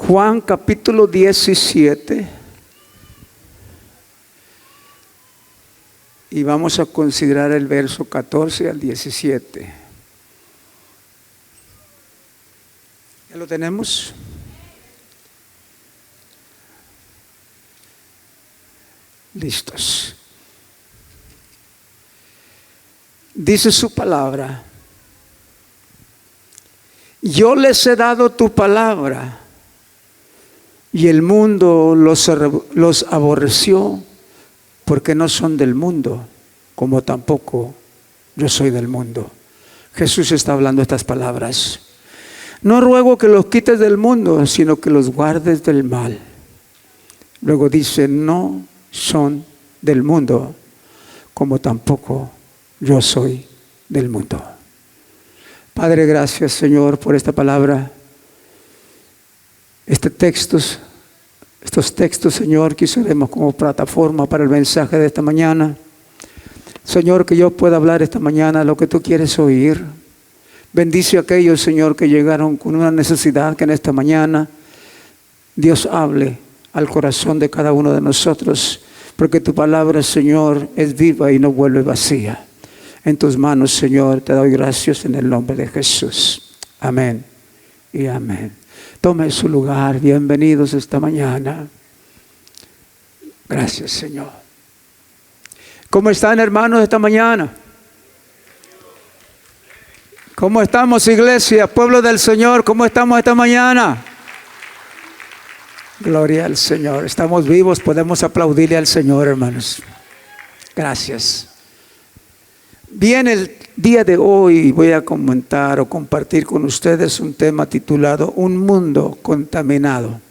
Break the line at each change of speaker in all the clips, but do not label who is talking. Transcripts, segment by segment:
Juan capítulo 17. Y vamos a considerar el verso 14 al 17. ¿Ya lo tenemos? Listos. Dice su palabra: yo les he dado tu palabra, y el mundo los aborreció, porque no son del mundo, como tampoco yo soy del mundo. Jesús está hablando estas palabras. No ruego que los quites del mundo, sino que los guardes del mal. Luego dice: no son del mundo, como tampoco yo soy del mundo. Padre, gracias, Señor, por esta palabra. Estos textos, Señor, que usaremos como plataforma para el mensaje de esta mañana. Señor, que yo pueda hablar esta mañana lo que tú quieres oír. Bendice a aquellos, Señor, que llegaron con una necesidad, que en esta mañana Dios hable al corazón de cada uno de nosotros, porque tu palabra, Señor, es viva y no vuelve vacía. En tus manos, Señor, te doy gracias en el nombre de Jesús. Amén y amén. Tome su lugar. Bienvenidos esta mañana. Gracias, Señor. ¿Cómo están, hermanos, esta mañana? ¿Cómo estamos, iglesia, pueblo del Señor? ¿Cómo estamos esta mañana? Gloria al Señor. Estamos vivos, podemos aplaudirle al Señor, hermanos. Gracias. Bien, el día de hoy voy a comentar o compartir con ustedes un tema titulado Un mundo contaminado.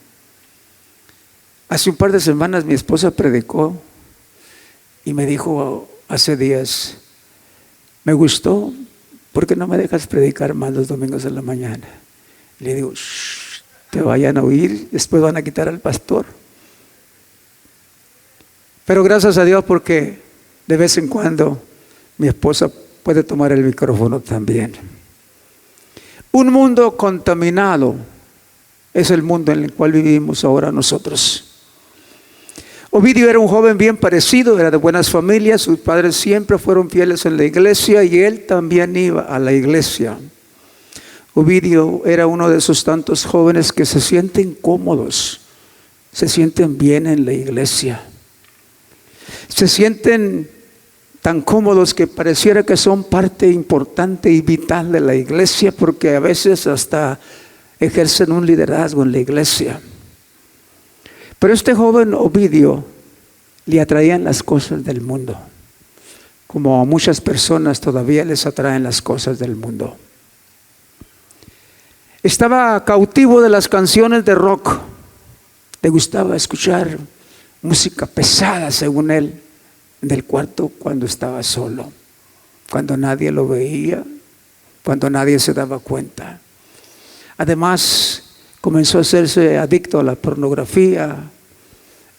Hace un par de semanas mi esposa predicó y me dijo hace días: me gustó, ¿por qué no me dejas predicar más los domingos en la mañana? Y le digo: shh, te vayan a oír, después van a quitar al pastor. Pero gracias a Dios, porque de vez en cuando mi esposa puede tomar el micrófono también. Un mundo contaminado es el mundo en el cual vivimos ahora nosotros. Ovidio era un joven bien parecido, era de buenas familias, sus padres siempre fueron fieles en la iglesia y él también iba a la iglesia. Ovidio era uno de esos tantos jóvenes que se sienten cómodos, se sienten bien en la iglesia, se sienten tan cómodos que pareciera que son parte importante y vital de la iglesia, porque a veces hasta ejercen un liderazgo en la iglesia. Pero este joven Ovidio le atraían las cosas del mundo, como a muchas personas todavía les atraen las cosas del mundo. Estaba cautivo de las canciones de rock, le gustaba escuchar música pesada, según él, en el cuarto cuando estaba solo, cuando nadie lo veía, cuando nadie se daba cuenta. Además, comenzó a hacerse adicto a la pornografía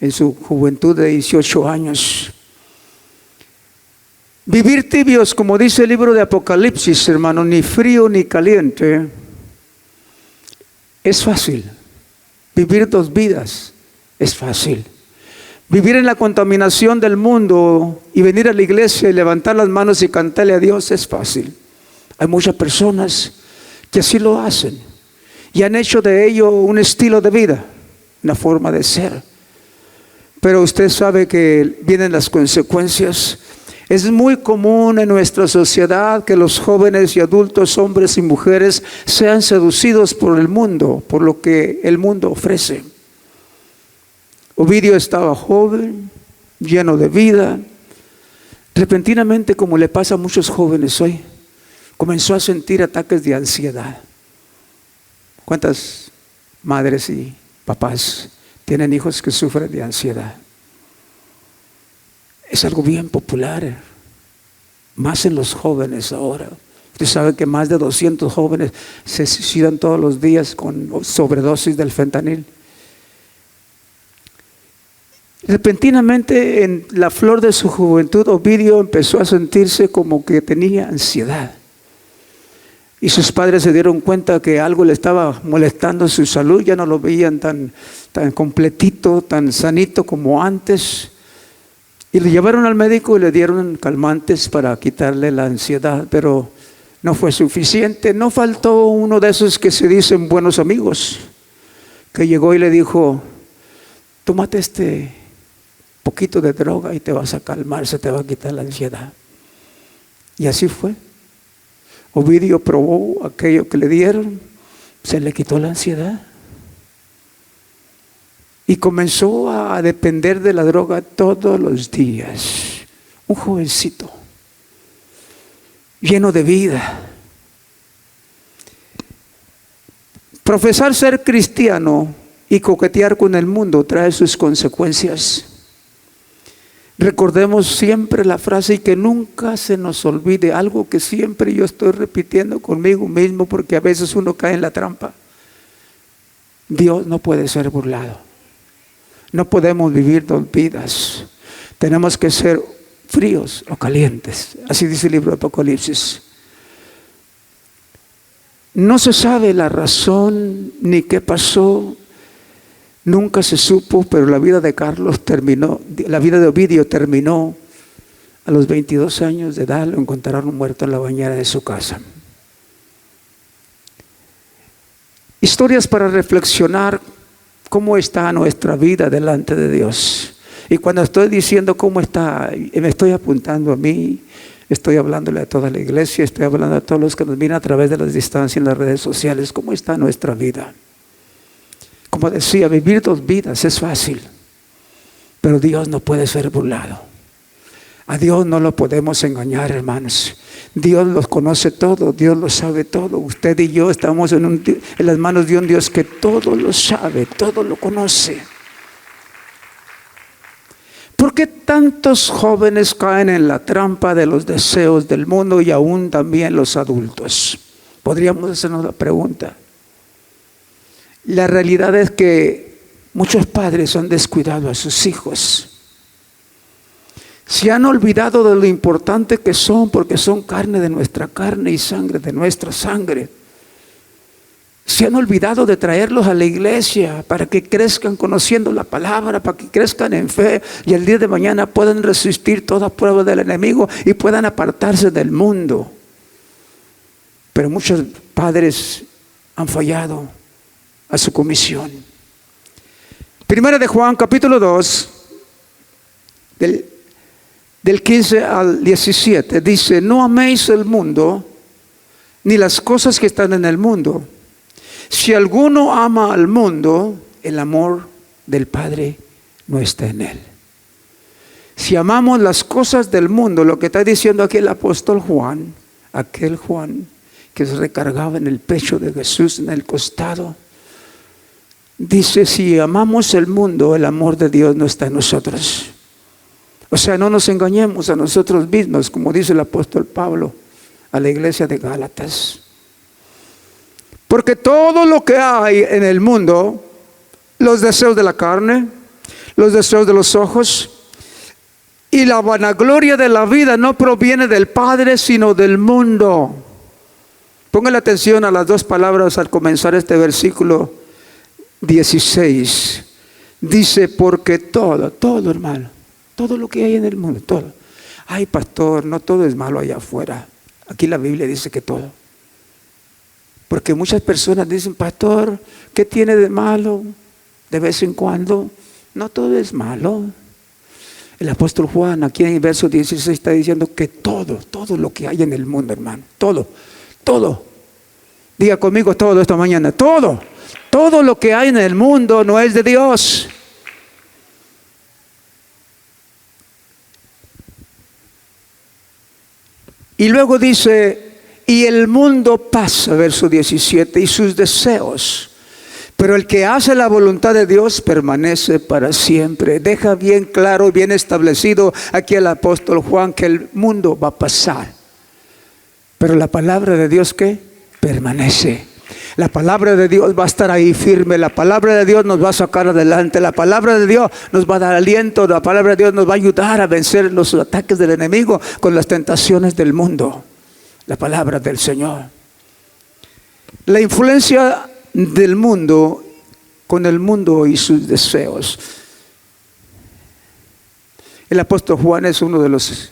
en su juventud de 18 años. Vivir tibios, como dice el libro de Apocalipsis, hermano, ni frío ni caliente, es fácil. Vivir dos vidas es fácil. Vivir en la contaminación del mundo y venir a la iglesia y levantar las manos y cantarle a Dios es fácil. Hay muchas personas que así lo hacen y han hecho de ello un estilo de vida, una forma de ser. Pero usted sabe que vienen las consecuencias. Es muy común en nuestra sociedad que los jóvenes y adultos, hombres y mujeres, sean seducidos por el mundo, por lo que el mundo ofrece. Ovidio estaba joven, lleno de vida. Repentinamente, como le pasa a muchos jóvenes hoy, comenzó a sentir ataques de ansiedad. ¿Cuántas madres y papás tienen hijos que sufren de ansiedad? Es algo bien popular, más en los jóvenes ahora. Usted sabe que más de 200 jóvenes se suicidan todos los días con sobredosis del fentanil. Repentinamente, en la flor de su juventud, Ovidio empezó a sentirse como que tenía ansiedad. Y sus padres se dieron cuenta que algo le estaba molestando su salud, ya no lo veían tan completito, tan sanito como antes. Y le llevaron al médico y le dieron calmantes para quitarle la ansiedad, pero no fue suficiente. No faltó uno de esos que se dicen buenos amigos, que llegó y le dijo: tómate este poquito de droga y te vas a calmar, se te va a quitar la ansiedad. Y así fue. Ovidio probó aquello que le dieron, se le quitó la ansiedad y comenzó a depender de la droga todos los días. Un jovencito lleno de vida. Profesar ser cristiano y coquetear con el mundo trae sus consecuencias. Recordemos siempre la frase y que nunca se nos olvide, algo que siempre yo estoy repitiendo conmigo mismo porque a veces uno cae en la trampa. Dios no puede ser burlado. No podemos vivir dos vidas. Tenemos que ser fríos o calientes. Así dice el libro de Apocalipsis. No se sabe la razón ni qué pasó. Nunca se supo, pero la vida de Carlos terminó, la vida de Ovidio terminó a los 22 años de edad. Lo encontraron muerto en la bañera de su casa. Historias para reflexionar cómo está nuestra vida delante de Dios. Y cuando estoy diciendo cómo está, me estoy apuntando a mí, estoy hablándole a toda la iglesia, estoy hablando a todos los que nos miran a través de las distancias en las redes sociales. ¿Cómo está nuestra vida? Como decía, vivir dos vidas es fácil, pero Dios no puede ser burlado. A Dios no lo podemos engañar, hermanos. Dios los conoce todo, Dios lo sabe todo. Usted y yo estamos en las manos de un Dios que todo lo sabe, todo lo conoce. ¿Por qué tantos jóvenes caen en la trampa de los deseos del mundo y aún también los adultos? Podríamos hacernos la pregunta. La realidad es que muchos padres han descuidado a sus hijos. Se han olvidado de lo importante que son, porque son carne de nuestra carne y sangre de nuestra sangre. Se han olvidado de traerlos a la iglesia para que crezcan conociendo la palabra, para que crezcan en fe y el día de mañana puedan resistir toda prueba del enemigo y puedan apartarse del mundo. Pero muchos padres han fallado a su comisión. Primera de Juan, capítulo 2, del 15 al 17, dice: no améis el mundo, ni las cosas que están en el mundo. Si alguno ama al mundo, el amor del Padre no está en él. Si amamos las cosas del mundo, lo que está diciendo aquí el apóstol Juan, aquel Juan que se recargaba en el pecho de Jesús, en el costado, dice: si amamos el mundo, el amor de Dios no está en nosotros. O sea, no nos engañemos a nosotros mismos, como dice el apóstol Pablo a la iglesia de Gálatas. Porque todo lo que hay en el mundo, los deseos de la carne, los deseos de los ojos y la vanagloria de la vida no proviene del Padre, sino del mundo. Póngale atención a las dos palabras al comenzar este versículo 16. Dice: porque todo hermano, todo lo que hay en el mundo, todo. Ay, pastor, no todo es malo allá afuera. Aquí la Biblia dice que todo. Porque muchas personas dicen: pastor, ¿qué tiene de malo de vez en cuando? No todo es malo. El apóstol Juan aquí en el verso 16 está diciendo que todo lo que hay en el mundo, hermano, todo. Diga conmigo todo esta mañana: todo lo que hay en el mundo no es de Dios. Y luego dice: y el mundo pasa, verso 17, y sus deseos, pero el que hace la voluntad de Dios permanece para siempre. Deja bien claro y bien establecido aquí el apóstol Juan que el mundo va a pasar, pero la palabra de Dios, ¿qué? Permanece. La palabra de Dios va a estar ahí firme. La palabra de Dios nos va a sacar adelante. La palabra de Dios nos va a dar aliento. La palabra de Dios nos va a ayudar a vencer los ataques del enemigo con las tentaciones del mundo. La palabra del Señor. La influencia del mundo con el mundo y sus deseos. El apóstol Juan es uno de los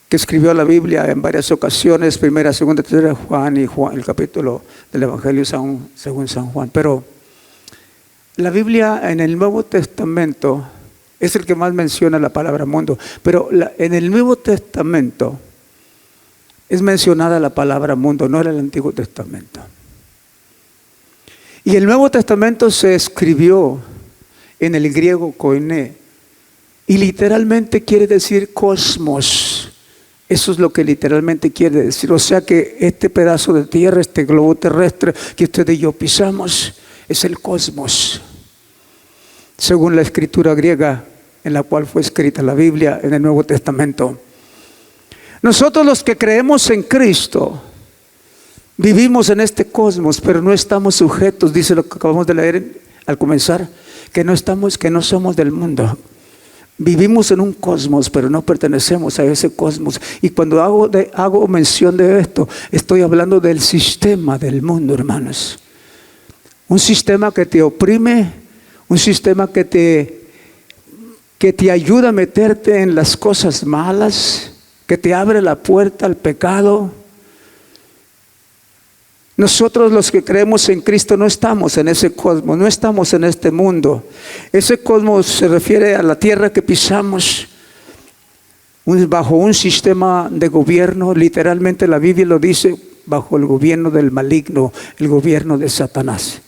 que escribió la Biblia en varias ocasiones, primera, segunda, tercera Juan y Juan, el capítulo del Evangelio según San Juan. Pero la Biblia en el Nuevo Testamento es el que más menciona la palabra mundo, pero en el Nuevo Testamento es mencionada la palabra mundo, no en el Antiguo Testamento. Y el Nuevo Testamento se escribió en el griego koiné, y literalmente quiere decir cosmos. Eso es lo que literalmente quiere decir. O sea que este pedazo de tierra, este globo terrestre que usted y yo pisamos, es el cosmos, según la escritura griega en la cual fue escrita la Biblia en el Nuevo Testamento. Nosotros los que creemos en Cristo vivimos en este cosmos, pero no estamos sujetos, dice lo que acabamos de leer al comenzar, que no somos del mundo. Vivimos en un cosmos, pero no pertenecemos a ese cosmos. Y cuando hago mención de esto, estoy hablando del sistema del mundo, hermanos. Un sistema que te oprime, un sistema que te ayuda a meterte en las cosas malas, que te abre la puerta al pecado. Nosotros los que creemos en Cristo no estamos en ese cosmos, no estamos en este mundo. Ese cosmos se refiere a la tierra que pisamos, bajo un sistema de gobierno, literalmente la Biblia lo dice, bajo el gobierno del maligno, el gobierno de Satanás.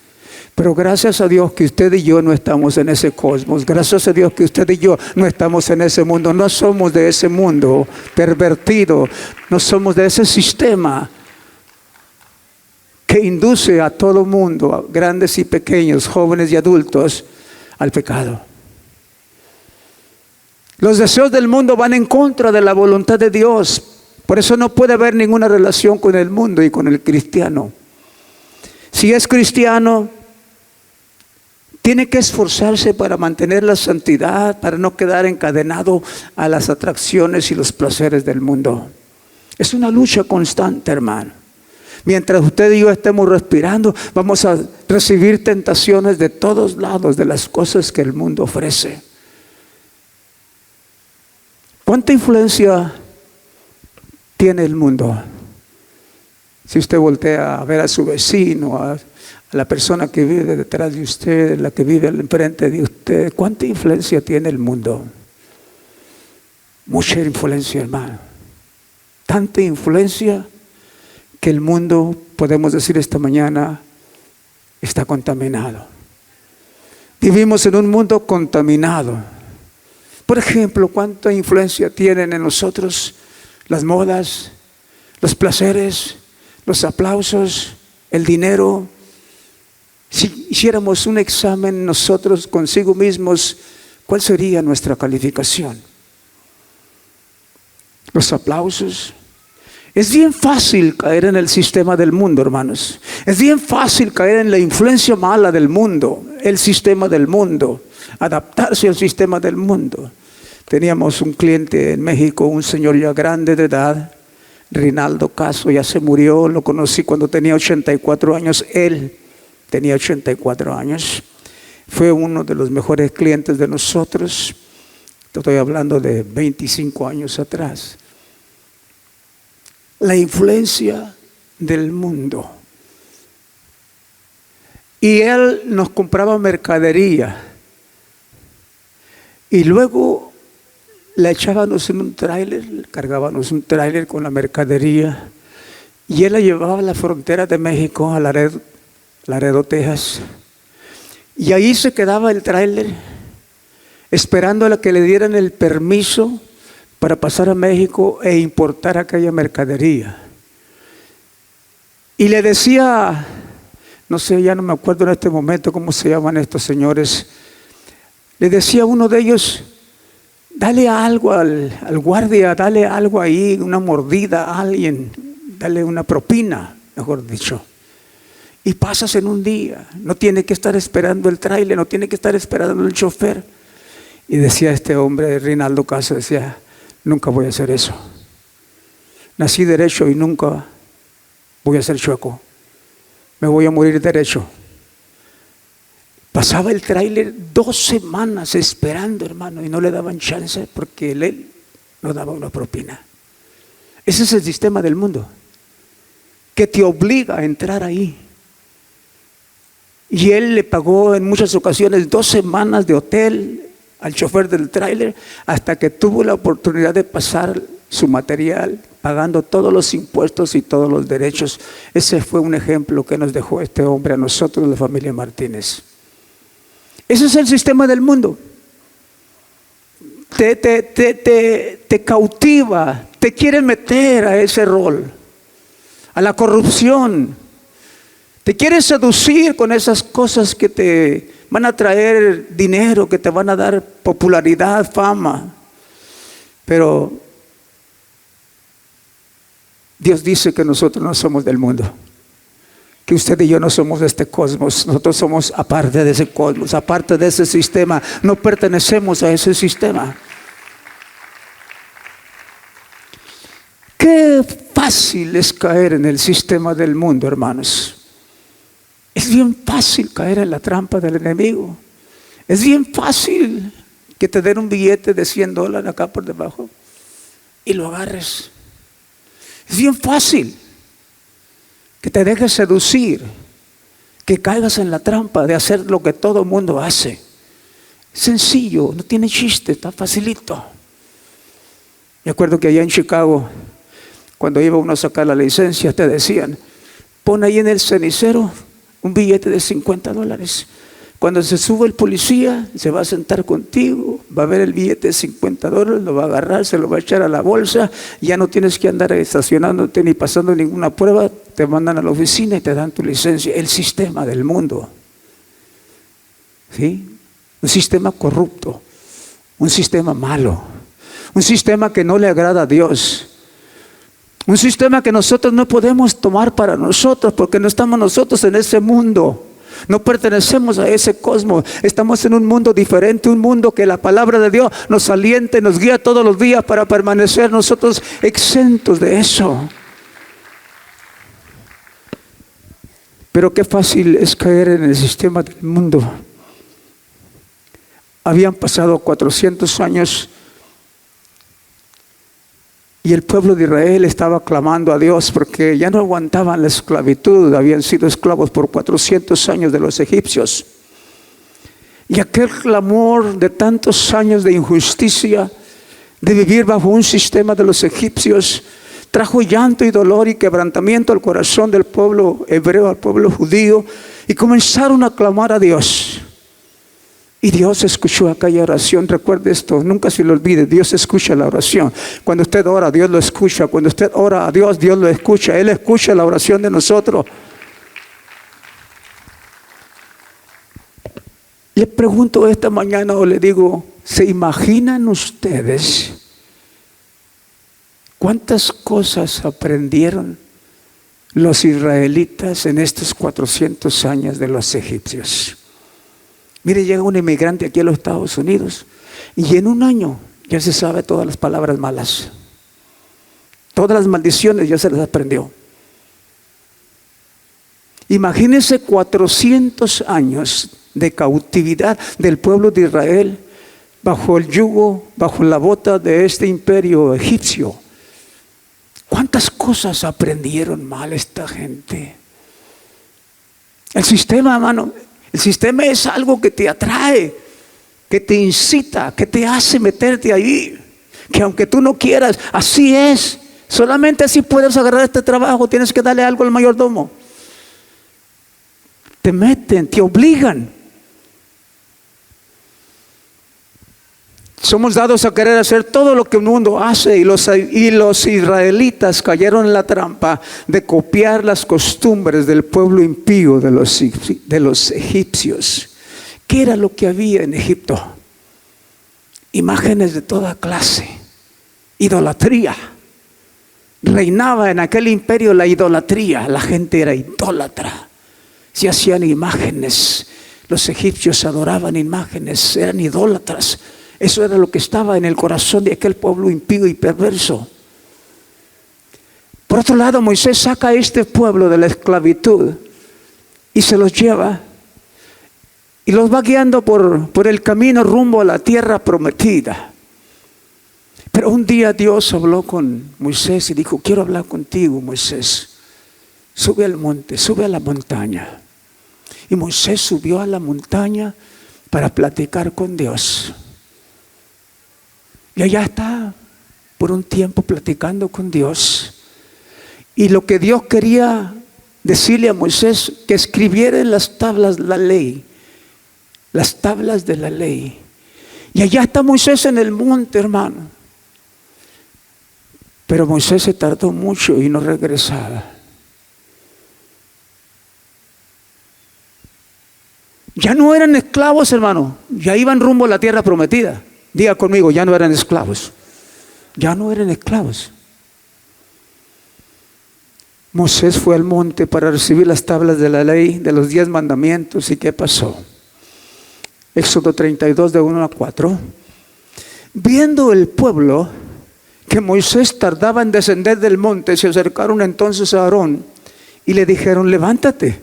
Pero gracias a Dios que usted y yo no estamos en ese cosmos, gracias a Dios que usted y yo no estamos en ese mundo, no somos de ese mundo pervertido, no somos de ese sistema que induce a todo mundo, a grandes y pequeños, jóvenes y adultos, al pecado. Los deseos del mundo van en contra de la voluntad de Dios. Por eso no puede haber ninguna relación con el mundo y con el cristiano. Si es cristiano, tiene que esforzarse para mantener la santidad, para no quedar encadenado a las atracciones y los placeres del mundo. Es una lucha constante, hermano. Mientras usted y yo estemos respirando, vamos a recibir tentaciones de todos lados, de las cosas que el mundo ofrece. ¿Cuánta influencia tiene el mundo? Si usted voltea a ver a su vecino, a la persona que vive detrás de usted, la que vive enfrente de usted, ¿cuánta influencia tiene el mundo? Mucha influencia, hermano. Tanta influencia que el mundo, podemos decir esta mañana, está contaminado. Vivimos en un mundo contaminado. Por ejemplo, ¿cuánta influencia tienen en nosotros las modas, los placeres, los aplausos, el dinero? Si hiciéramos un examen nosotros consigo mismos, ¿cuál sería nuestra calificación? Los aplausos. Es bien fácil caer en el sistema del mundo, hermanos. Es bien fácil caer en la influencia mala del mundo, el sistema del mundo, adaptarse al sistema del mundo. Teníamos un cliente en México, un señor ya grande de edad, Rinaldo Caso, ya se murió, lo conocí cuando tenía 84 años, él tenía 84 años. Fue uno de los mejores clientes de nosotros, estoy hablando de 25 años atrás. La influencia del mundo. Y él nos compraba mercadería y luego la echábamos en un tráiler, cargábamos un tráiler con la mercadería y él la llevaba a la frontera de México, a Laredo, Texas, y ahí se quedaba el tráiler esperando a que le dieran el permiso para pasar a México e importar aquella mercadería. Y le decía, no sé, ya no me acuerdo en este momento cómo se llaman estos señores, le decía a uno de ellos, dale algo al guardia, dale algo ahí, una mordida a alguien, dale una propina, mejor dicho. Y pasas en un día, no tiene que estar esperando el tráiler, no tiene que estar esperando el chofer. Y decía este hombre, Rinaldo Caso, decía, nunca voy a hacer eso. Nací derecho y nunca voy a ser chueco. me voy a morir derecho. Pasaba el tráiler 2 semanas esperando, hermano, y no le daban chance porque él no daba una propina. Ese es el sistema del mundo, que te obliga a entrar ahí. Y él le pagó en muchas ocasiones 2 semanas de hotel al chofer del tráiler hasta que tuvo la oportunidad de pasar su material, pagando todos los impuestos y todos los derechos. Ese fue un ejemplo que nos dejó este hombre a nosotros, la familia Martínez. Ese es el sistema del mundo. Te cautiva, te quiere meter a ese rol, a la corrupción. Te quiere seducir con esas cosas que te van a traer dinero, que te van a dar popularidad, fama. Pero Dios dice que nosotros no somos del mundo, que usted y yo no somos de este cosmos. Nosotros somos aparte de ese cosmos, aparte de ese sistema. No pertenecemos a ese sistema. Qué fácil es caer en el sistema del mundo, hermanos. Es bien fácil caer en la trampa del enemigo. Es bien fácil que te den un billete de $100 acá por debajo y lo agarres. Es bien fácil que te dejes seducir, que caigas en la trampa de hacer lo que todo el mundo hace. Sencillo, no tiene chiste, está facilito. Me acuerdo que allá en Chicago, cuando iba uno a sacar la licencia, te decían: pon ahí en el cenicero un billete de $50. Cuando se sube el policía, se va a sentar contigo, va a ver el billete de $50, lo va a agarrar, se lo va a echar a la bolsa. Ya no tienes que andar estacionándote ni pasando ninguna prueba. Te mandan a la oficina y te dan tu licencia. El sistema del mundo, ¿sí? Un sistema corrupto, un sistema malo, un sistema que no le agrada a Dios. Un sistema que nosotros no podemos tomar para nosotros, porque no estamos nosotros en ese mundo. No pertenecemos a ese cosmos. Estamos en un mundo diferente, un mundo que la palabra de Dios nos alienta y nos guía todos los días para permanecer nosotros exentos de eso. Pero qué fácil es caer en el sistema del mundo. Habían pasado 400 años y el pueblo de Israel estaba clamando a Dios porque ya no aguantaban la esclavitud. Habían sido esclavos por 400 años de los egipcios. Y aquel clamor de tantos años de injusticia, de vivir bajo un sistema de los egipcios, trajo llanto y dolor y quebrantamiento al corazón del pueblo hebreo, al pueblo judío, y comenzaron a clamar a Dios. Y Dios escuchó aquella oración. Recuerde esto, nunca se lo olvide: Dios escucha la oración. Cuando usted ora, Dios lo escucha. Cuando usted ora a Dios, Dios lo escucha. Él escucha la oración de nosotros. Le pregunto esta mañana, o le digo: ¿se imaginan ustedes cuántas cosas aprendieron los israelitas en estos 400 años de los egipcios? Mire, llega un inmigrante aquí a los Estados Unidos y en un año ya se sabe todas las palabras malas. Todas las maldiciones ya se las aprendió. Imagínense 400 años de cautividad del pueblo de Israel bajo el yugo, bajo la bota de este imperio egipcio. ¿Cuántas cosas aprendieron mal esta gente? El sistema, hermano, el sistema es algo que te atrae, que te incita, que te hace meterte ahí, que aunque tú no quieras, así es. Solamente así puedes agarrar este trabajo. Tienes que darle algo al mayordomo. Te meten, te obligan. Somos dados a querer hacer todo lo que el mundo hace, y los israelitas cayeron en la trampa de copiar las costumbres del pueblo impío de los egipcios. ¿Qué era lo que había en Egipto? Imágenes de toda clase, idolatría. Reinaba en aquel imperio la idolatría. La gente era idólatra. Se hacían imágenes. Los egipcios adoraban imágenes, eran idólatras. Eso era lo que estaba en el corazón de aquel pueblo impío y perverso. Por otro lado, Moisés saca a este pueblo de la esclavitud y se los lleva y los va guiando por el camino rumbo a la tierra prometida. Pero un día Dios habló con Moisés y dijo: quiero hablar contigo, Moisés. Sube al monte, sube a la montaña. Y Moisés subió a la montaña para platicar con Dios. Y allá está por un tiempo platicando con Dios. Y lo que Dios quería decirle a Moisés, que escribiera en las tablas la ley, las tablas de la ley. Y allá está Moisés en el monte, hermano. Pero Moisés se tardó mucho y no regresaba. Ya no eran esclavos, hermano. Ya iban rumbo a la tierra prometida. Diga conmigo, ya no eran esclavos. Ya no eran esclavos. Moisés fue al monte para recibir las tablas de la ley, de los 10 mandamientos. ¿Y qué pasó? Éxodo 32, de 1 a 4. Viendo el pueblo que Moisés tardaba en descender del monte, se acercaron entonces a Aarón y le dijeron: levántate,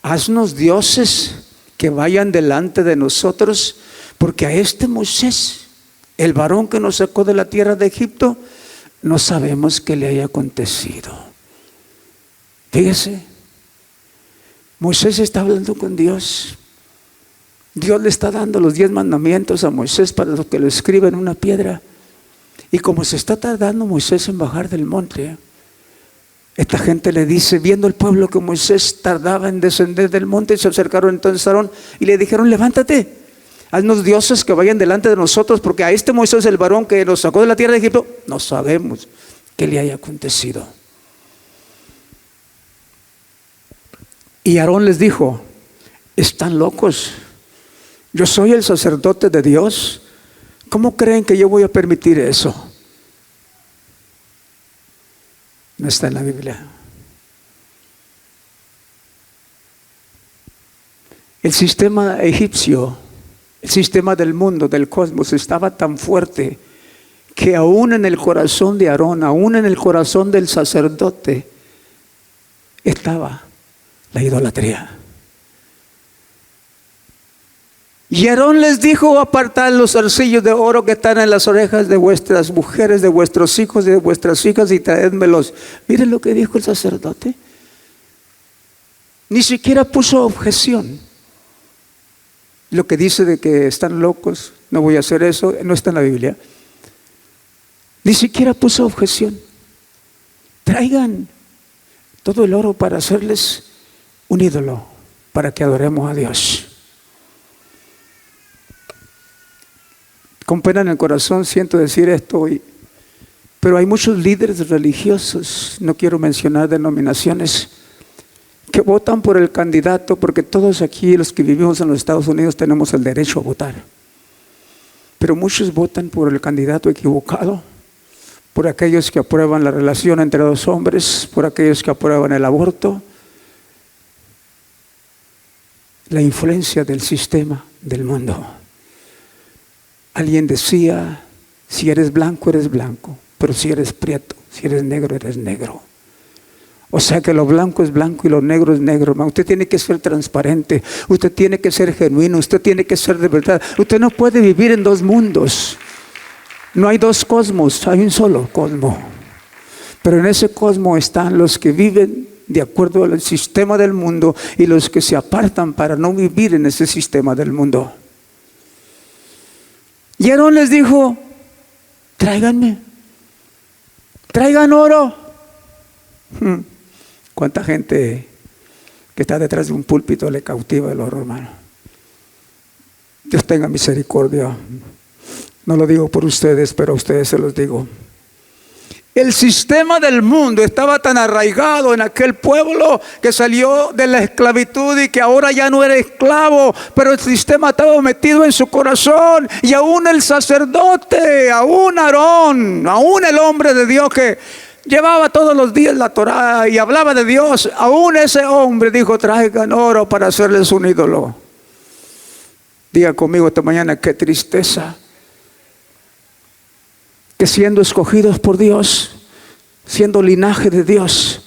haznos dioses que vayan delante de nosotros, porque a este Moisés, el varón que nos sacó de la tierra de Egipto, no sabemos qué le haya acontecido. Fíjese, Moisés está hablando con Dios. Dios le está dando los 10 mandamientos a Moisés para que lo escriba en una piedra. Y como se está tardando Moisés en bajar del monte, esta gente le dice, viendo el pueblo que Moisés tardaba en descender del monte, se acercaron entonces a Aarón y le dijeron: levántate, haznos dioses que vayan delante de nosotros, porque a este Moisés, el varón que nos sacó de la tierra de Egipto, no sabemos qué le haya acontecido. Y Aarón les dijo: están locos, yo soy el sacerdote de Dios, ¿cómo creen que yo voy a permitir eso? No está en la Biblia. El sistema egipcio, el sistema del mundo, del cosmos, estaba tan fuerte que aún en el corazón de Aarón, aún en el corazón del sacerdote, estaba la idolatría. Y Aarón les dijo: apartad los zarcillos de oro que están en las orejas de vuestras mujeres, de vuestros hijos y de vuestras hijas, y traédmelos. Miren lo que dijo el sacerdote. Ni siquiera puso objeción. Lo que dice de que están locos, no voy a hacer eso, no está en la Biblia. Ni siquiera puso objeción. Traigan todo el oro para hacerles un ídolo, para que adoremos a Dios. Con pena en el corazón siento decir esto hoy, pero hay muchos líderes religiosos, no quiero mencionar denominaciones, que votan por el candidato, porque todos aquí los que vivimos en los Estados Unidos tenemos el derecho a votar. Pero muchos votan por el candidato equivocado, por aquellos que aprueban la relación entre dos hombres, por aquellos que aprueban el aborto, la influencia del sistema del mundo. Alguien decía: si eres blanco, eres blanco, pero si eres prieto, si eres negro, eres negro. O sea que lo blanco es blanco y lo negro es negro, hermano. Usted tiene que ser transparente, usted tiene que ser genuino, usted tiene que ser de verdad. Usted no puede vivir en dos mundos. No hay dos cosmos, hay un solo cosmos. Pero en ese cosmos están los que viven de acuerdo al sistema del mundo y los que se apartan para no vivir en ese sistema del mundo. Y Aarón les dijo: tráiganme, traigan oro. ¿Cuánta gente que está detrás de un púlpito le cautiva el oro, hermano? Dios tenga misericordia. No lo digo por ustedes, pero a ustedes se los digo. El sistema del mundo estaba tan arraigado en aquel pueblo que salió de la esclavitud y que ahora ya no era esclavo, pero el sistema estaba metido en su corazón. Y aún el sacerdote, aún Aarón, aún el hombre de Dios que llevaba todos los días la Torá y hablaba de Dios, aún ese hombre dijo: traigan oro para hacerles un ídolo. Diga conmigo esta mañana: qué tristeza que siendo escogidos por Dios, siendo linaje de Dios,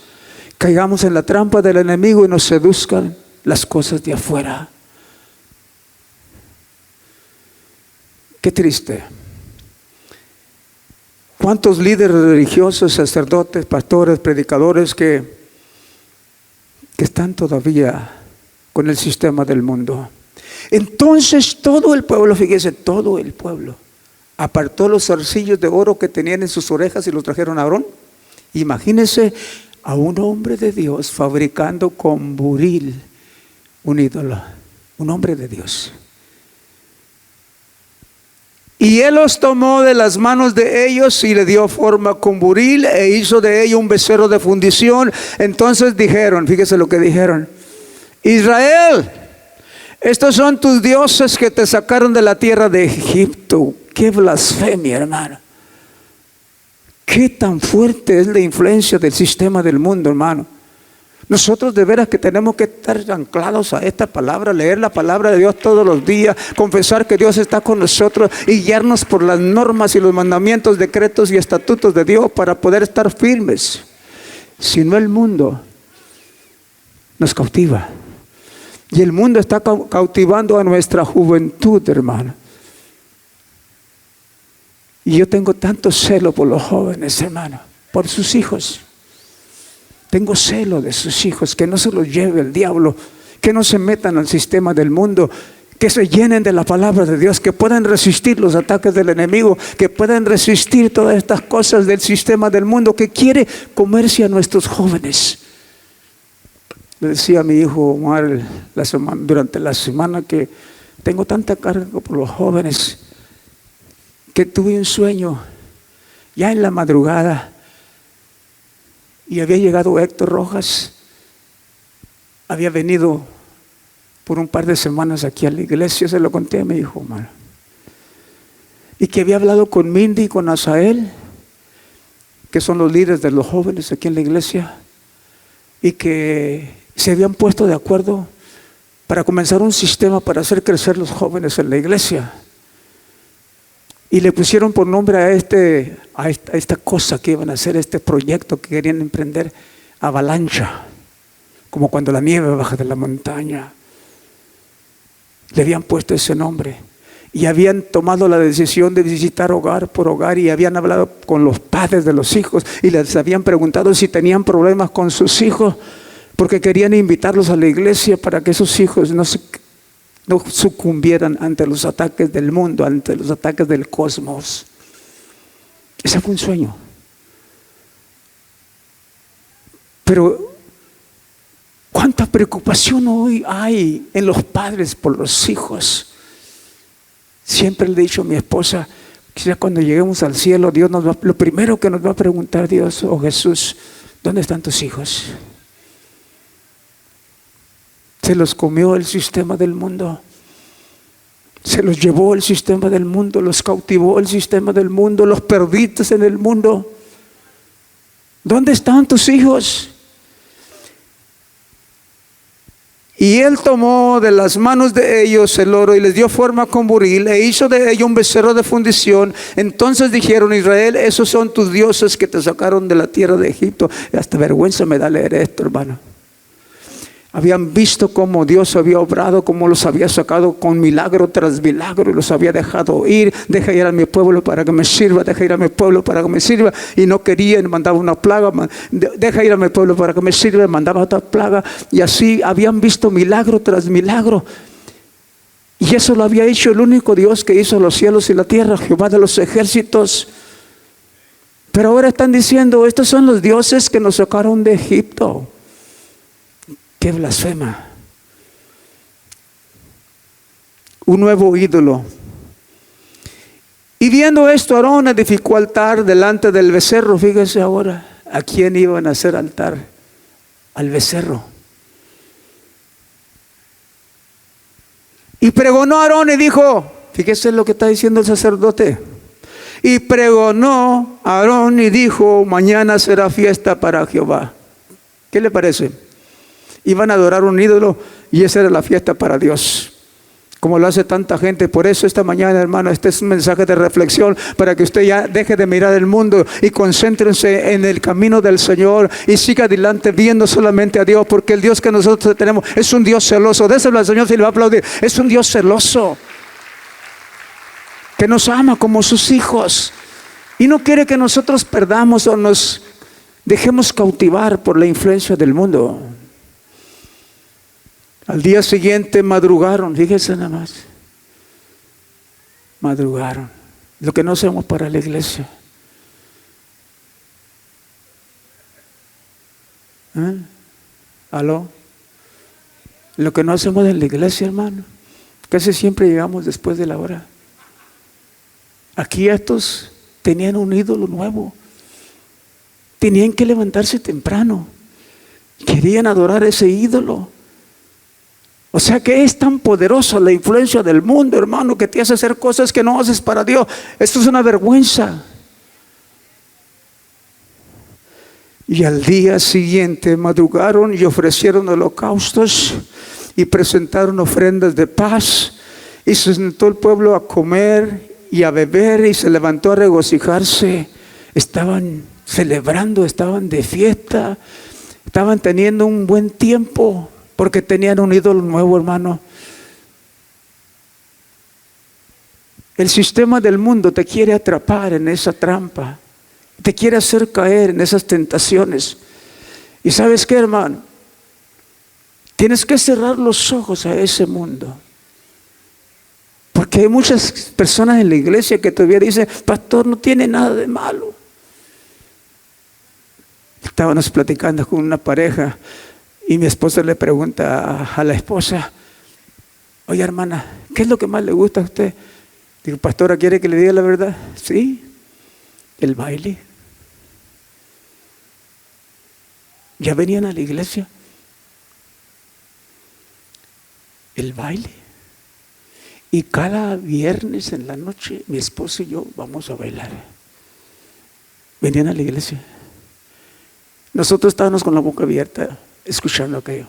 caigamos en la trampa del enemigo y nos seduzcan las cosas de afuera. Qué triste. ¿Cuántos líderes religiosos, sacerdotes, pastores, predicadores que están todavía con el sistema del mundo? Entonces todo el pueblo, fíjese, todo el pueblo apartó los zarcillos de oro que tenían en sus orejas y los trajeron a Aarón. Imagínense a un hombre de Dios fabricando con buril un ídolo, un hombre de Dios. Y él los tomó de las manos de ellos y le dio forma con buril e hizo de ello un becerro de fundición. Entonces dijeron, fíjese lo que dijeron: Israel, estos son tus dioses que te sacaron de la tierra de Egipto. Qué blasfemia, hermano. Qué tan fuerte es la influencia del sistema del mundo, hermano. Nosotros de veras que tenemos que estar anclados a esta palabra, leer la palabra de Dios todos los días, confesar que Dios está con nosotros y guiarnos por las normas y los mandamientos, decretos y estatutos de Dios para poder estar firmes. Si no, el mundo nos cautiva. Y el mundo está cautivando a nuestra juventud, hermano. Y yo tengo tanto celo por los jóvenes, hermano, por sus hijos. Tengo celo de sus hijos, que no se los lleve el diablo, que no se metan al sistema del mundo, que se llenen de la palabra de Dios, que puedan resistir los ataques del enemigo, que puedan resistir todas estas cosas del sistema del mundo que quiere comerse a nuestros jóvenes. Le decía a mi hijo Omar durante la semana que tengo tanta carga por los jóvenes, que tuve un sueño ya en la madrugada. Y había llegado Héctor Rojas, había venido por un par de semanas aquí a la iglesia, se lo conté a mi hijo, hermano. Y que había hablado con Mindy y con Asael, que son los líderes de los jóvenes aquí en la iglesia, y que se habían puesto de acuerdo para comenzar un sistema para hacer crecer los jóvenes en la iglesia. Y le pusieron por nombre a esta cosa que iban a hacer, este proyecto que querían emprender, avalancha, como cuando la nieve baja de la montaña. Le habían puesto ese nombre y habían tomado la decisión de visitar hogar por hogar y habían hablado con los padres de los hijos y les habían preguntado si tenían problemas con sus hijos, porque querían invitarlos a la iglesia para que esos hijos no sucumbieran ante los ataques del mundo, ante los ataques del cosmos. Ese fue un sueño. Pero cuánta preocupación hoy hay en los padres por los hijos. Siempre le he dicho a mi esposa, quizás cuando lleguemos al cielo, Dios lo primero que nos va a preguntar, Dios, oh Jesús, ¿dónde están tus hijos? Se los comió el sistema del mundo. Se los llevó el sistema del mundo, los cautivó el sistema del mundo, los perdiste en el mundo. ¿Dónde están tus hijos? Y él tomó de las manos de ellos el oro y les dio forma con buril e hizo de ello un becerro de fundición. Entonces dijeron: Israel, esos son tus dioses que te sacaron de la tierra de Egipto. Hasta vergüenza me da leer esto, hermano. Habían visto cómo Dios había obrado, cómo los había sacado con milagro tras milagro y los había dejado ir. Deja ir a mi pueblo para que me sirva, deja ir a mi pueblo para que me sirva. Y no querían, mandaba una plaga. Deja ir a mi pueblo para que me sirva, mandaba otra plaga. Y así habían visto milagro tras milagro. Y eso lo había hecho el único Dios que hizo los cielos y la tierra, Jehová de los ejércitos. Pero ahora están diciendo: estos son los dioses que nos sacaron de Egipto. ¡Qué blasfema! Un nuevo ídolo. Y viendo esto, Aarón edificó altar delante del becerro. Fíjese ahora, ¿a quién iban a hacer altar? Al becerro. Y pregonó Aarón y dijo, fíjese lo que está diciendo el sacerdote. Y pregonó Aarón y dijo: mañana será fiesta para Jehová. ¿Qué le parece? Iban a adorar un ídolo y esa era la fiesta para Dios. como lo hace tanta gente. Por eso esta mañana, hermano, este es un mensaje de reflexión para que usted ya deje de mirar el mundo y concéntrense en el camino del Señor y siga adelante viendo solamente a Dios, porque el Dios que nosotros tenemos es un Dios celoso. Déselo al Señor si le va a aplaudir. Es un Dios celoso que nos ama como sus hijos y no quiere que nosotros perdamos o nos dejemos cautivar por la influencia del mundo. Al día siguiente madrugaron, fíjese nada más. Madrugaron. Lo que no hacemos para la iglesia. ¿Aló? Lo que no hacemos en la iglesia, hermano. Casi siempre llegamos después de la hora. Aquí estos tenían un ídolo nuevo. Tenían que levantarse temprano. Querían adorar ese ídolo. O sea que es tan poderosa la influencia del mundo, hermano, que te hace hacer cosas que no haces para Dios. Esto es una vergüenza. Y al día siguiente madrugaron y ofrecieron holocaustos y presentaron ofrendas de paz. Y se sentó el pueblo a comer y a beber y se levantó a regocijarse. Estaban celebrando, estaban de fiesta, estaban teniendo un buen tiempo. Porque tenían un ídolo nuevo, hermano. El sistema del mundo te quiere atrapar en esa trampa. Te quiere hacer caer en esas tentaciones. ¿Y sabes qué, hermano? Tienes que cerrar los ojos a ese mundo. Porque hay muchas personas en la iglesia que todavía dicen, pastor, no tiene nada de malo. Estábamos platicando con una pareja. Y mi esposa le pregunta a la esposa, oye hermana, ¿qué es lo que más le gusta a usted? Digo, pastora, ¿quiere que le diga la verdad? Sí, el baile. ¿Ya venían a la iglesia? El baile. Y cada viernes en la noche, mi esposo y yo vamos a bailar. Venían a la iglesia. Nosotros estábamos con la boca abierta, escuchando aquello.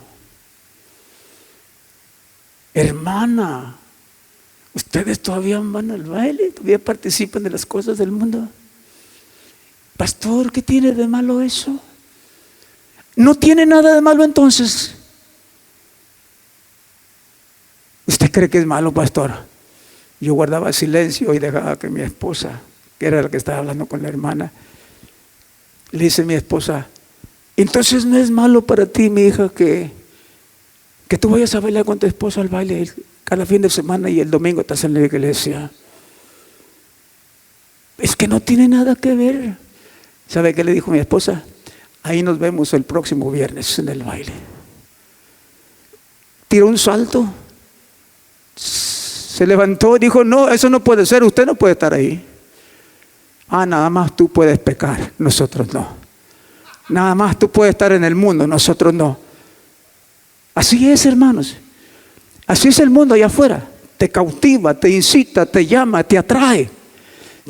Hermana, ustedes todavía van al baile, todavía participan de las cosas del mundo. Pastor, ¿qué tiene de malo eso? No tiene nada de malo entonces. ¿Usted cree que es malo, pastor? Yo guardaba silencio y dejaba que mi esposa, que era la que estaba hablando con la hermana, le dice a mi esposa, entonces no es malo para ti, mi hija, que tú vayas a bailar con tu esposo al baile cada fin de semana y el domingo estás en la iglesia. Es que no tiene nada que ver. ¿Sabe qué le dijo mi esposa? Ahí nos vemos el próximo viernes en el baile. Tiró un salto, se levantó y dijo, no, eso no puede ser, usted no puede estar ahí. Nada más tú puedes pecar, nosotros no. Nada más tú puedes estar en el mundo, nosotros no. Así es, hermanos. Así es el mundo allá afuera. Te cautiva, te incita, te llama, te atrae.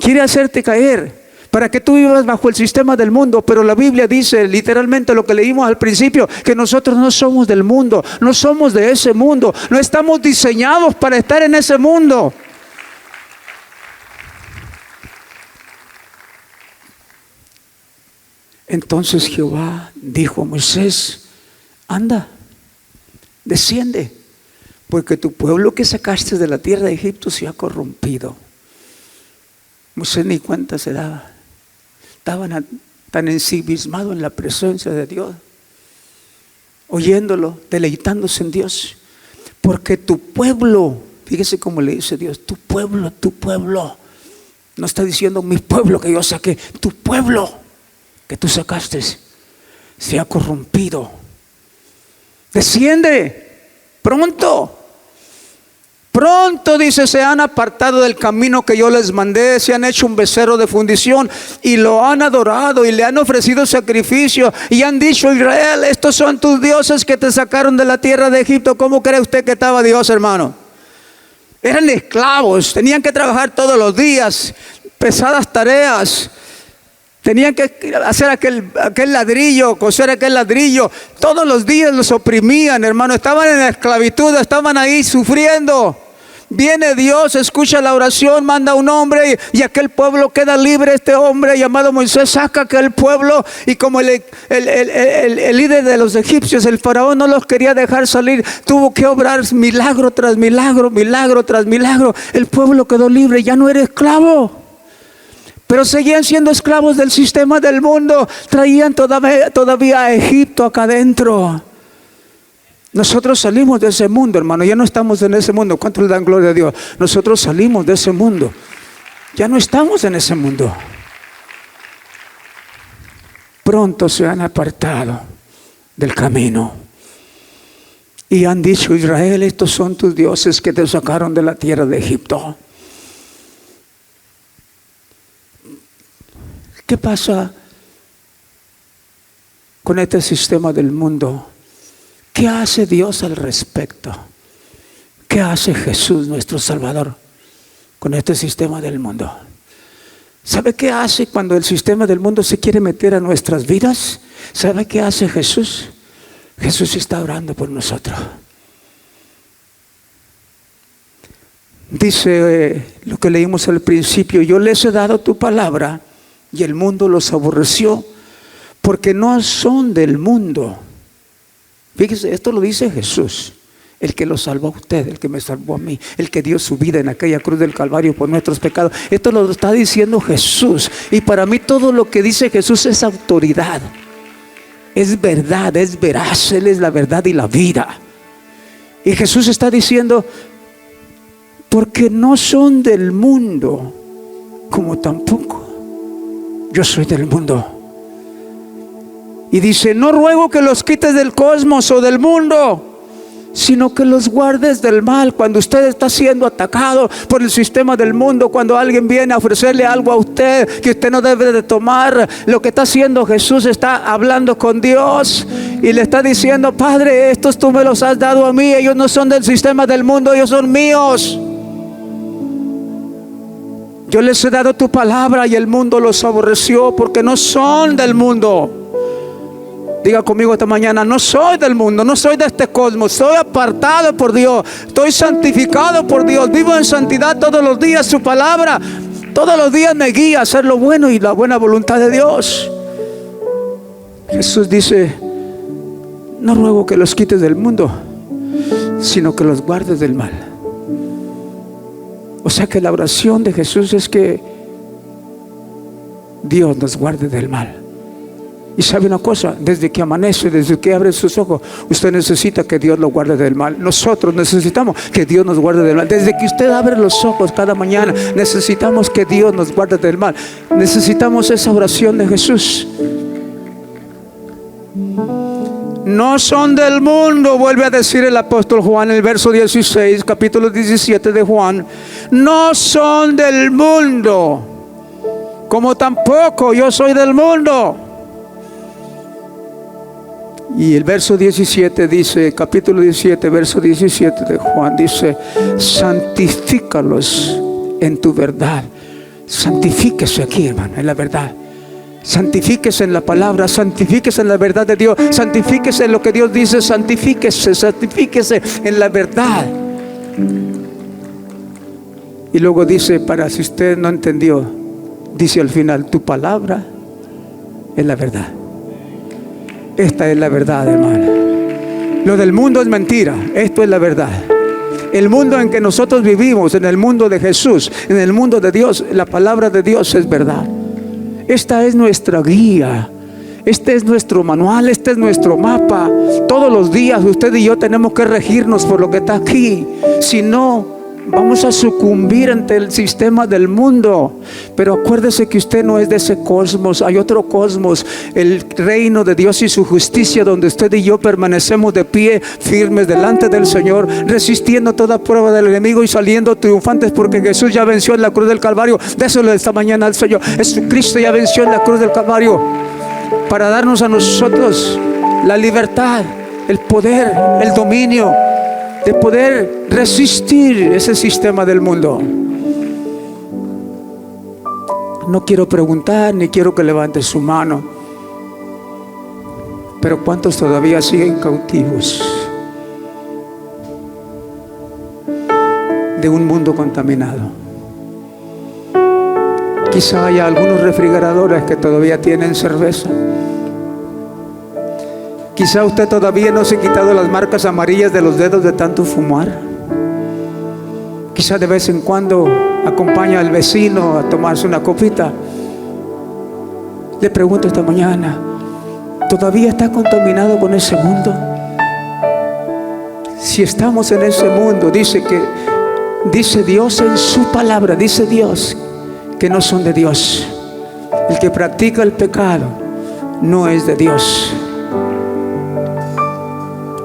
Quiere hacerte caer para que tú vivas bajo el sistema del mundo. Pero la Biblia dice literalmente lo que leímos al principio, que nosotros no somos del mundo, no somos de ese mundo, no estamos diseñados para estar en ese mundo. Entonces Jehová dijo a Moisés, anda, desciende, porque tu pueblo que sacaste de la tierra de Egipto se ha corrompido. Moisés ni cuenta se daba. Estaban tan ensimismados en la presencia de Dios, oyéndolo, deleitándose en Dios. Porque tu pueblo, fíjese cómo le dice Dios, tu pueblo, no está diciendo mi pueblo que yo saqué, tu pueblo que tú sacaste se ha corrompido. Desciende pronto. Pronto, dice, se han apartado del camino que yo les mandé, se han hecho un becerro de fundición y lo han adorado y le han ofrecido sacrificio y han dicho, Israel, estos son tus dioses que te sacaron de la tierra de Egipto. ¿Cómo cree usted que estaba Dios, hermano? Eran esclavos, tenían que trabajar todos los días, pesadas tareas. Tenían que hacer aquel ladrillo, coser aquel ladrillo. Todos los días los oprimían, hermano. Estaban en la esclavitud, estaban ahí sufriendo. Viene Dios, escucha la oración, manda un hombre y aquel pueblo queda libre. Este hombre llamado Moisés saca aquel pueblo, y como el líder de los egipcios, el faraón, no los quería dejar salir, tuvo que obrar milagro tras milagro, milagro tras milagro. El pueblo quedó libre, ya no era esclavo, pero seguían siendo esclavos del sistema del mundo. Traían todavía a Egipto acá adentro. Nosotros salimos de ese mundo, hermano. Ya no estamos en ese mundo. ¿Cuánto le dan gloria a Dios? Nosotros salimos de ese mundo. Ya no estamos en ese mundo. Pronto se han apartado del camino y han dicho: Israel, estos son tus dioses que te sacaron de la tierra de Egipto. ¿Qué pasa con este sistema del mundo? ¿Qué hace Dios al respecto? ¿Qué hace Jesús, nuestro Salvador, con este sistema del mundo? ¿Sabe qué hace cuando el sistema del mundo se quiere meter a nuestras vidas? ¿Sabe qué hace Jesús? Jesús está orando por nosotros. Dice lo que leímos al principio: yo les he dado tu palabra y el mundo los aborreció, porque no son del mundo. Fíjese, esto lo dice Jesús, el que lo salvó a usted, el que me salvó a mí, el que dio su vida en aquella cruz del Calvario por nuestros pecados. Esto lo está diciendo Jesús, y para mí todo lo que dice Jesús es autoridad, es verdad, es veraz. Él es la verdad y la vida. Y Jesús está diciendo: porque no son del mundo, como tampoco yo soy del mundo. Y dice: no ruego que los quites del cosmos o del mundo, sino que los guardes del mal. Cuando usted está siendo atacado por el sistema del mundo, cuando alguien viene a ofrecerle algo a usted que usted no debe de tomar, lo que está haciendo Jesús, está hablando con Dios y le está diciendo: Padre, estos tú me los has dado a mí, ellos no son del sistema del mundo, ellos son míos. Yo les he dado tu palabra y el mundo los aborreció, porque no son del mundo. Diga conmigo esta mañana: no soy del mundo, no soy de este cosmos, soy apartado por Dios, estoy santificado por Dios, vivo en santidad todos los días. Su palabra todos los días me guía a hacer lo bueno y la buena voluntad de Dios. Jesús dice: no ruego que los quites del mundo, sino que los guardes del mal. O sea que la oración de Jesús es que Dios nos guarde del mal. Y sabe una cosa: desde que amanece, desde que abre sus ojos, usted necesita que Dios lo guarde del mal. Nosotros necesitamos que Dios nos guarde del mal. Desde que usted abre los ojos cada mañana, necesitamos que Dios nos guarde del mal. Necesitamos esa oración de Jesús. No son del mundo, vuelve a decir el apóstol Juan en el verso 16, capítulo 17 de Juan. No son del mundo, como tampoco yo soy del mundo. Y el verso 17 dice, capítulo 17, verso 17 de Juan, dice: santifícalos en tu verdad. Santifíquese aquí, hermano, en la verdad. Santifíquese en la palabra, santifíquese en la verdad de Dios, santifíquese en lo que Dios dice, santifíquese en la verdad. Y luego dice, para si usted no entendió, dice al final: tu palabra es la verdad. Esta es la verdad, hermano. Lo del mundo es mentira, esto es la verdad. El mundo en que nosotros vivimos, en el mundo de Jesús, en el mundo de Dios, la palabra de Dios es verdad. Esta es nuestra guía, este es nuestro manual, este es nuestro mapa. Todos los días usted y yo tenemos que regirnos por lo que está aquí. Si no, vamos a sucumbir ante el sistema del mundo. Pero acuérdese que usted no es de ese cosmos, hay otro cosmos, el reino de Dios y su justicia, donde usted y yo permanecemos de pie, firmes delante del Señor, resistiendo toda prueba del enemigo y saliendo triunfantes, porque Jesús ya venció en la cruz del Calvario. Déselo esta mañana al Señor. Jesucristo ya venció en la cruz del Calvario para darnos a nosotros la libertad, el poder, el dominio de poder resistir ese sistema del mundo. No quiero preguntar, ni quiero que levante su mano, pero ¿cuántos todavía siguen cautivos? de un mundo contaminado. Quizá haya algunos refrigeradores que todavía tienen cerveza. Quizá usted todavía no se ha quitado las marcas amarillas de los dedos de tanto fumar. Quizá de vez en cuando acompaña al vecino a tomarse una copita. Le pregunto esta mañana, ¿todavía está contaminado con ese mundo? Si estamos en ese mundo, dice Dios en su palabra, dice Dios que no son de Dios. El que practica el pecado no es de Dios.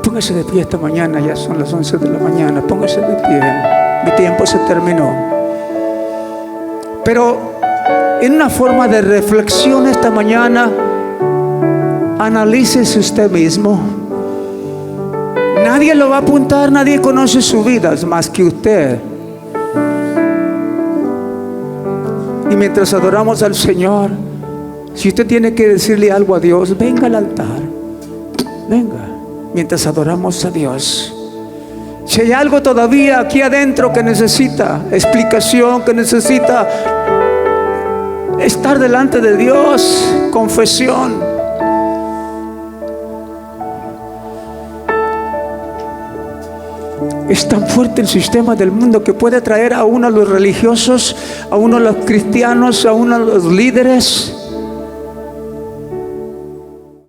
Póngase de pie esta mañana, ya son las 11 de la mañana. Póngase de pie, mi tiempo se terminó. Pero en una forma de reflexión esta mañana, analícese usted mismo. Nadie lo va a apuntar, nadie conoce su vida más que usted. Y mientras adoramos al Señor, si usted tiene que decirle algo a Dios, venga al altar, venga, mientras adoramos a Dios. Si hay algo todavía aquí adentro que necesita explicación, que necesita estar delante de Dios, confesión. Es tan fuerte el sistema del mundo que puede traer a uno a los religiosos, a uno a los cristianos, a uno a los líderes